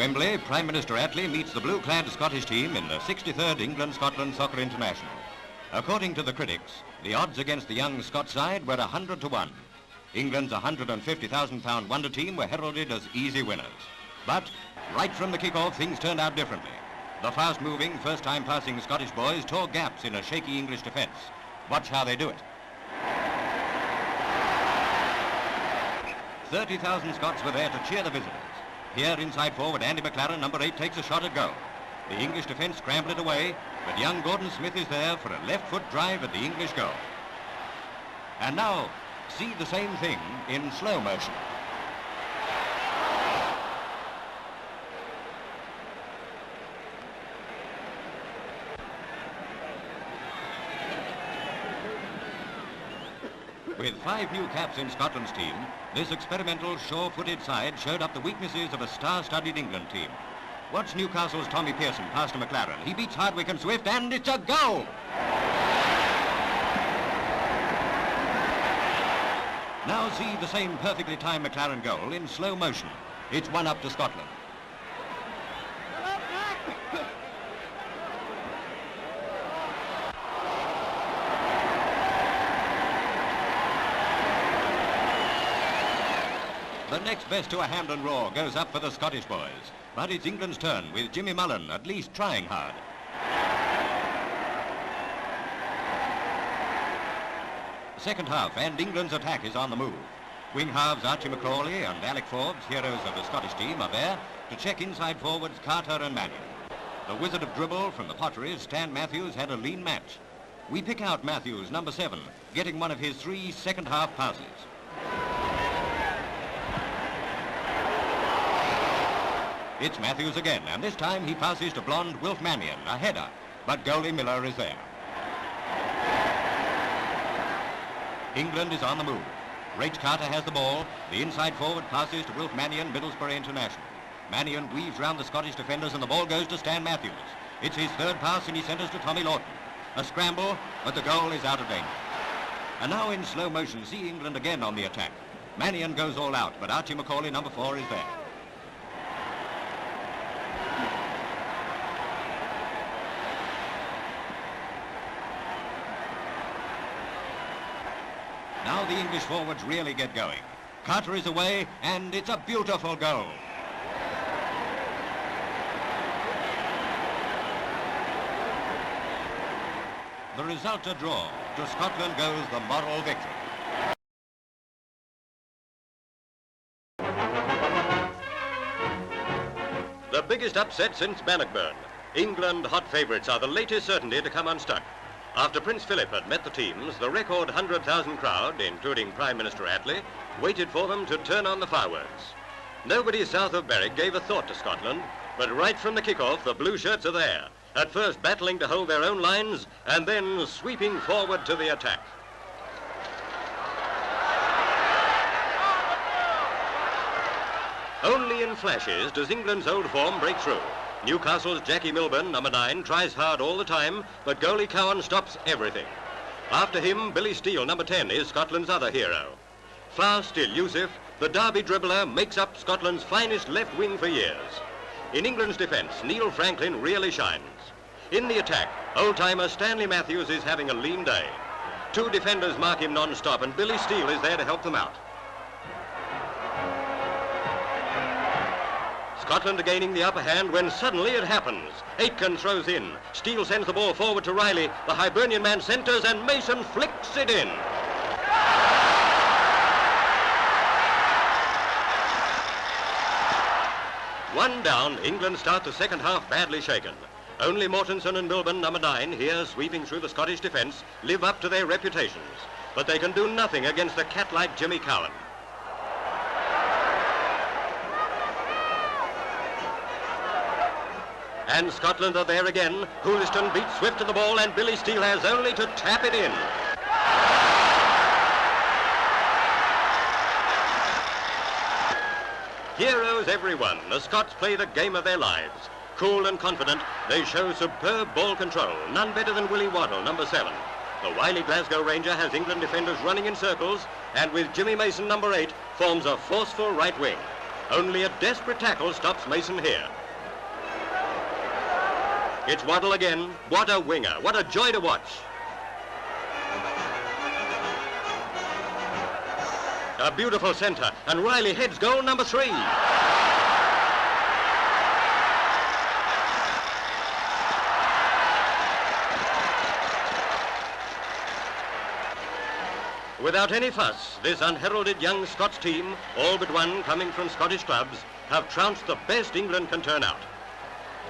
Wembley, Prime Minister Attlee meets the blue-clad Scottish team in the 63rd England-Scotland Soccer International. According to the critics, the odds against the young Scots side were 100 to 1. England's £150,000 wonder team were heralded as easy winners. But right from the kick-off, things turned out differently. The fast-moving, first-time passing Scottish boys tore gaps in a shaky English defence. Watch how they do it. 30,000 Scots were there to cheer the visitors. Here, inside forward, Andy McLaren, number 8, takes a shot at goal. The English defence scramble it away, but young Gordon Smith is there for a left-foot drive at the English goal. And now, see the same thing in slow motion. With 5 new caps in Scotland's team, this experimental, sure-footed side showed up the weaknesses of a star-studded England team. Watch Newcastle's Tommy Pearson pass to McLaren. He beats Hardwick and Swift, and it's a goal! Now see the same perfectly timed McLaren goal in slow motion. It's 1-up to Scotland. The next best to a Hampden roar goes up for the Scottish boys. But it's England's turn, with Jimmy Mullen at least trying hard. Second half, and England's attack is on the move. Wing halves Archie McCauley and Alec Forbes, heroes of the Scottish team, are there to check inside forwards Carter and Mannion. The wizard of dribble from the Potteries, Stan Matthews, had a lean match. We pick out Matthews, number 7, getting one of his 3 second-half passes. It's Matthews again, and this time he passes to blonde Wilf Mannion, a header, but goalie Miller is there. England is on the move. Rach Carter has the ball. The inside forward passes to Wilf Mannion, Middlesbrough International. Mannion weaves round the Scottish defenders, and the ball goes to Stan Matthews. It's his 3rd pass, and he centres to Tommy Lawton. A scramble, but the goal is out of danger. And now in slow motion, see England again on the attack. Mannion goes all out, but Archie McCauley, number 4, is there. Now the English forwards really get going. Carter is away, and it's a beautiful goal. The result a draw. To Scotland goes the moral victory. The biggest upset since Bannockburn. England hot favourites are the latest certainty to come unstuck. After Prince Philip had met the teams, the record 100,000 crowd, including Prime Minister Attlee, waited for them to turn on the fireworks. Nobody south of Berwick gave a thought to Scotland, but right from the kick-off, the blue shirts are there, at first battling to hold their own lines, and then sweeping forward to the attack. Only in flashes does England's old form break through. Newcastle's Jackie Milburn, number 9, tries hard all the time, but goalie Cowan stops everything. After him, Billy Steele, number 10, is Scotland's other hero. Fast, elusive, the Derby dribbler makes up Scotland's finest left wing for years. In England's defence, Neil Franklin really shines. In the attack, old-timer Stanley Matthews is having a lean day. 2 defenders mark him non-stop, and Billy Steele is there to help them out. Scotland are gaining the upper hand when suddenly it happens. Aitken throws in. Steele sends the ball forward to Riley. The Hibernian man centres, and Mason flicks it in. One down, England start the second half badly shaken. Only Mortensen and Milburn, number 9, here sweeping through the Scottish defence, live up to their reputations. But they can do nothing against the cat-like Jimmy Cowan. And Scotland are there again. Hooliston beats Swift to the ball, and Billy Steele has only to tap it in. Heroes everyone. The Scots play the game of their lives. Cool and confident, they show superb ball control. None better than Willie Waddle, number 7. The wily Glasgow Ranger has England defenders running in circles, and with Jimmy Mason, number 8, forms a forceful right wing. Only a desperate tackle stops Mason here. It's Waddle again. What a winger. What a joy to watch. A beautiful centre, and Riley heads goal number 3. Without any fuss, this unheralded young Scots team, all but one coming from Scottish clubs, have trounced the best England can turn out.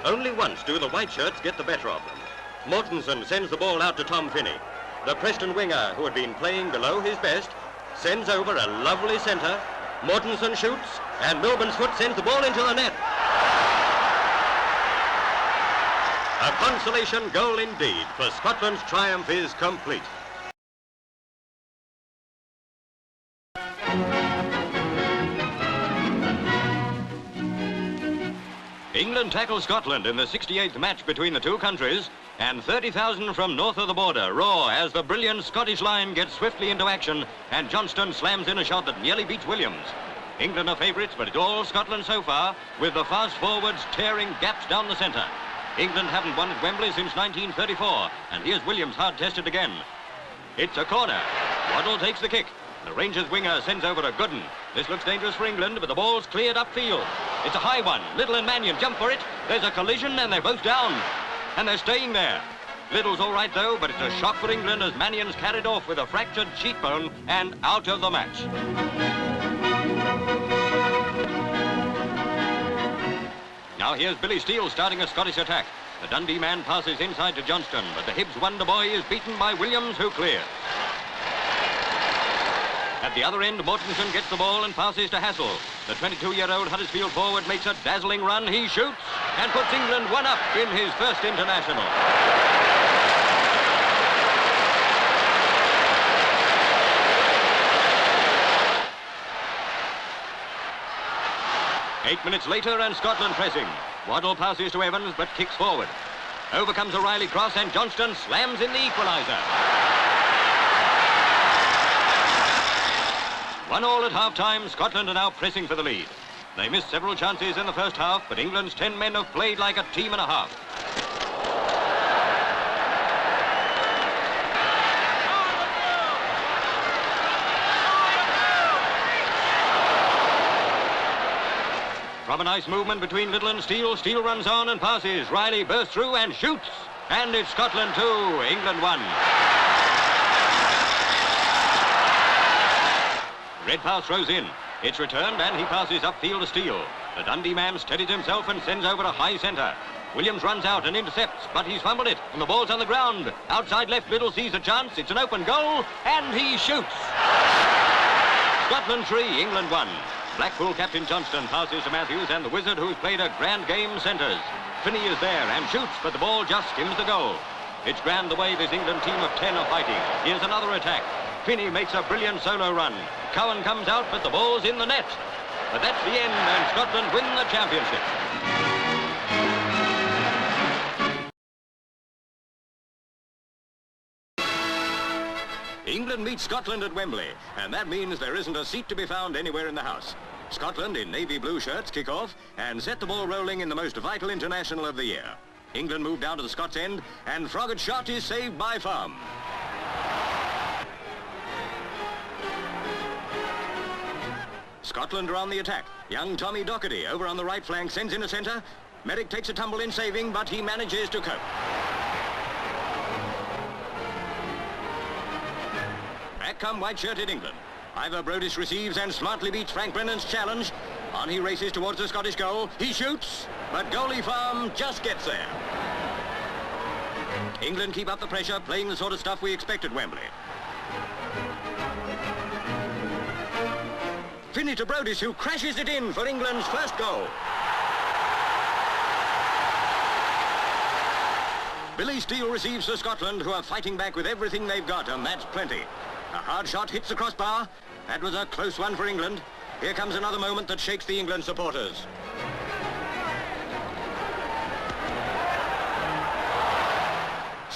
Only once do the white shirts get the better of them. Mortensen sends the ball out to Tom Finney. The Preston winger, who had been playing below his best, sends over a lovely centre. Mortensen shoots, and Milburn's foot sends the ball into the net. A consolation goal indeed, for Scotland's triumph is complete. England tackles Scotland in the 68th match between the two countries, and 30,000 from north of the border roar as the brilliant Scottish line gets swiftly into action and Johnston slams in a shot that nearly beats Williams. England are favourites, but it's all Scotland so far, with the fast forwards tearing gaps down the centre. England haven't won at Wembley since 1934, and here's Williams hard tested again. It's a corner. Waddle takes the kick. The Rangers winger sends over a good one. This looks dangerous for England, but the ball's cleared upfield. It's a high one. Little and Mannion jump for it. There's a collision, and they're both down. And they're staying there. Little's all right, though, but it's a shock for England as Mannion's carried off with a fractured cheekbone and out of the match. Now here's Billy Steele starting a Scottish attack. The Dundee man passes inside to Johnston, but the Hibs wonder boy is beaten by Williams, who clears. At the other end, Mortensen gets the ball and passes to Hassel. The 22-year-old Huddersfield forward makes a dazzling run. He shoots and puts England 1 up in his first international. Eight minutes later and Scotland pressing. Waddle passes to Evans but kicks forward. Over comes a Riley cross and Johnston slams in the equaliser. 1-1 at half-time. Scotland are now pressing for the lead. They missed several chances in the first half, but England's 10 men have played like a team and a half. From a nice movement between Little and Steele, Steele runs on and passes. Riley bursts through and shoots. And it's Scotland 2, England 1. Red pass throws in. It's returned and he passes upfield to Steele. The Dundee man steadies himself and sends over a high centre. Williams runs out and intercepts, but he's fumbled it, and the ball's on the ground. Outside left, Little sees a chance. It's an open goal, and he shoots. Scotland 3, England 1. Blackpool captain Johnston passes to Matthews, and the Wizard, who's played a grand game, centres. Finney is there and shoots, but the ball just skims the goal. It's grand the way this England team of 10 are fighting. Here's another attack. Finney makes a brilliant solo run. Cowan comes out, but the ball's in the net. But that's the end, and Scotland win the championship. England meets Scotland at Wembley, and that means there isn't a seat to be found anywhere in the house. Scotland, in navy blue shirts, kick off and set the ball rolling in the most vital international of the year. England move down to the Scots end, and Froggatt's shot is saved by Farm. Scotland are on the attack. Young Tommy Docherty over on the right flank sends in a centre. Merrick takes a tumble in saving, but he manages to cope. Back come white-shirted England. Ivor Brodis receives and smartly beats Frank Brennan's challenge. On he races towards the Scottish goal. He shoots, but goalie Farm just gets there. England keep up the pressure, playing the sort of stuff we expect at Wembley. Finney to Brodis, who crashes it in for England's first goal. Billy Steele receives for Scotland, who are fighting back with everything they've got, and that's plenty. A hard shot hits the crossbar. That was a close one for England. Here comes another moment that shakes the England supporters.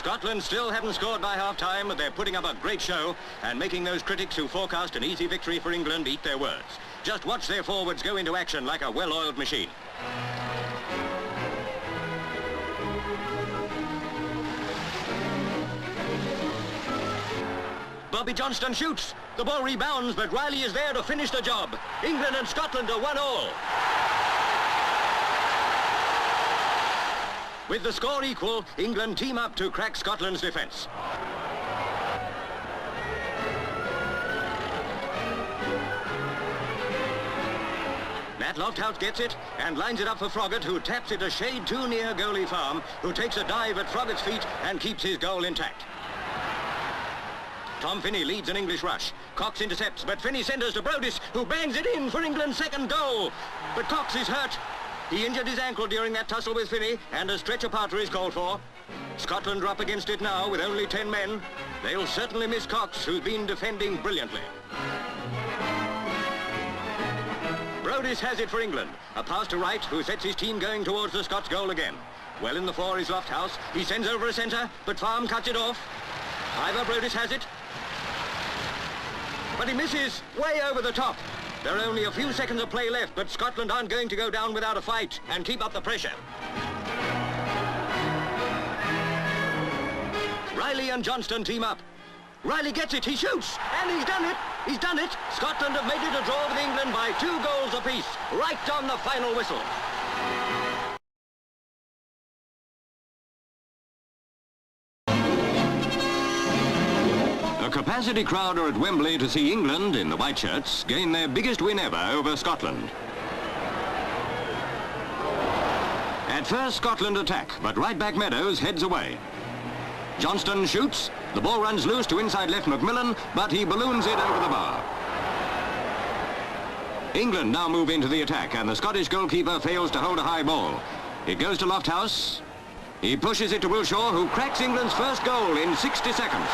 Scotland still haven't scored by half-time, but they're putting up a great show and making those critics who forecast an easy victory for England eat their words. Just watch their forwards go into action like a well-oiled machine. Bobby Johnston shoots. The ball rebounds, but Riley is there to finish the job. England and Scotland are 1-1. With the score equal, England team up to crack Scotland's defence. Matt Lofthouse gets it and lines it up for Froggatt, who taps it a shade too near goalie Farm, who takes a dive at Froggatt's feet and keeps his goal intact. Tom Finney leads an English rush. Cox intercepts, but Finney centres to Brodis, who bangs it in for England's second goal. But Cox is hurt. He injured his ankle during that tussle with Finney, and a stretcher parter is called for. Scotland are up against it now with only 10 men. They'll certainly miss Cox, who's been defending brilliantly. Brodis has it for England. A pass to Wright, who sets his team going towards the Scots goal again. Well in the fore is Lofthouse. He sends over a centre, but Farm cuts it off. Ivor Brodis has it. But he misses way over the top. There are only a few seconds of play left, but Scotland aren't going to go down without a fight and keep up the pressure. Riley and Johnston team up. Riley gets it, he shoots, and he's done it. He's done it. Scotland have made it a draw with England by 2 goals apiece, right on the final whistle. A capacity crowd are at Wembley to see England, in the white shirts, gain their biggest win ever over Scotland. At first, Scotland attack, but right-back Meadows heads away. Johnston shoots. The ball runs loose to inside left Macmillan, but he balloons it over the bar. England now move into the attack, and the Scottish goalkeeper fails to hold a high ball. It goes to Lofthouse. He pushes it to Wilshaw, who cracks England's first goal in 60 seconds.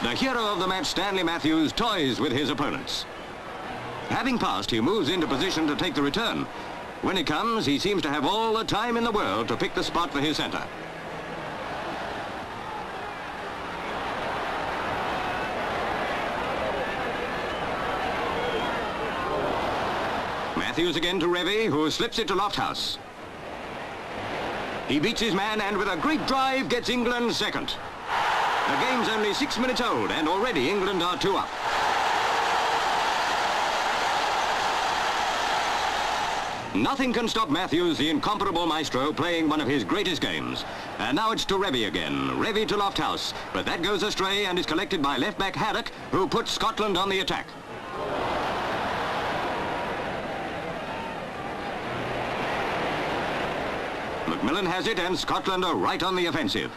The hero of the match, Stanley Matthews, toys with his opponents. Having passed, he moves into position to take the return. When it comes, he seems to have all the time in the world to pick the spot for his centre. Matthews again to Revie, who slips it to Lofthouse. He beats his man and with a great drive gets England second. The game's only 6 minutes old, and already England are 2 up. Nothing can stop Matthews, the incomparable maestro, playing one of his greatest games. And now it's to Revie again. Revie to Lofthouse, but that goes astray and is collected by left-back Haddock, who puts Scotland on the attack. Macmillan has it, and Scotland are right on the offensive.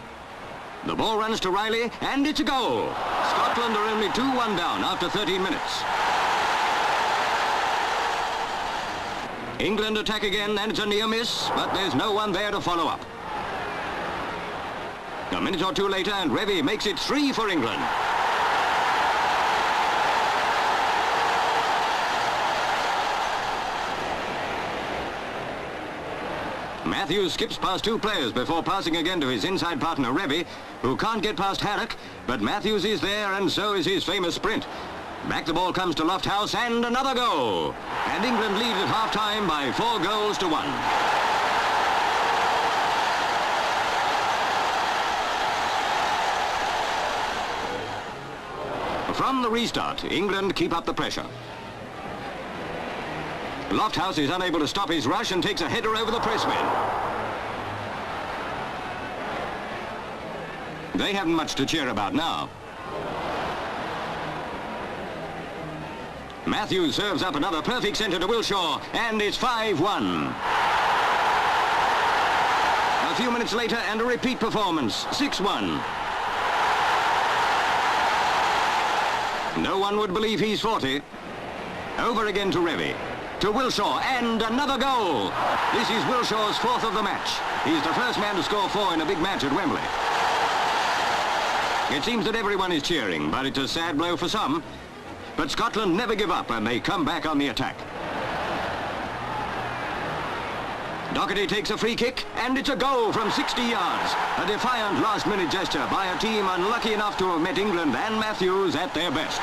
The ball runs to Riley, and it's a goal. Scotland are only 2-1 down after 13 minutes. England attack again, and it's a near miss, but there's no one there to follow up. A minute or two later, and Revie makes it 3 for England. Matthews skips past 2 players before passing again to his inside partner, Revie, who can't get past Haddock, but Matthews is there, and so is his famous sprint. Back the ball comes to Lofthouse, and another goal. And England lead at half-time by 4 goals to 1. From the restart, England keep up the pressure. Lofthouse is unable to stop his rush and takes a header over the pressmen. They haven't much to cheer about now. Matthews serves up another perfect centre to Wilshaw, and it's 5-1. A few minutes later, and a repeat performance, 6-1. No one would believe he's 40. Over again to Revie. To Wilshaw, and another goal. This is Wilshaw's 4th of the match. He's the first man to score 4 in a big match at Wembley. It seems that everyone is cheering, but it's a sad blow for some. But Scotland never give up, and they come back on the attack. Doherty takes a free kick, and it's a goal from 60 yards. A defiant last-minute gesture by a team unlucky enough to have met England and Matthews at their best.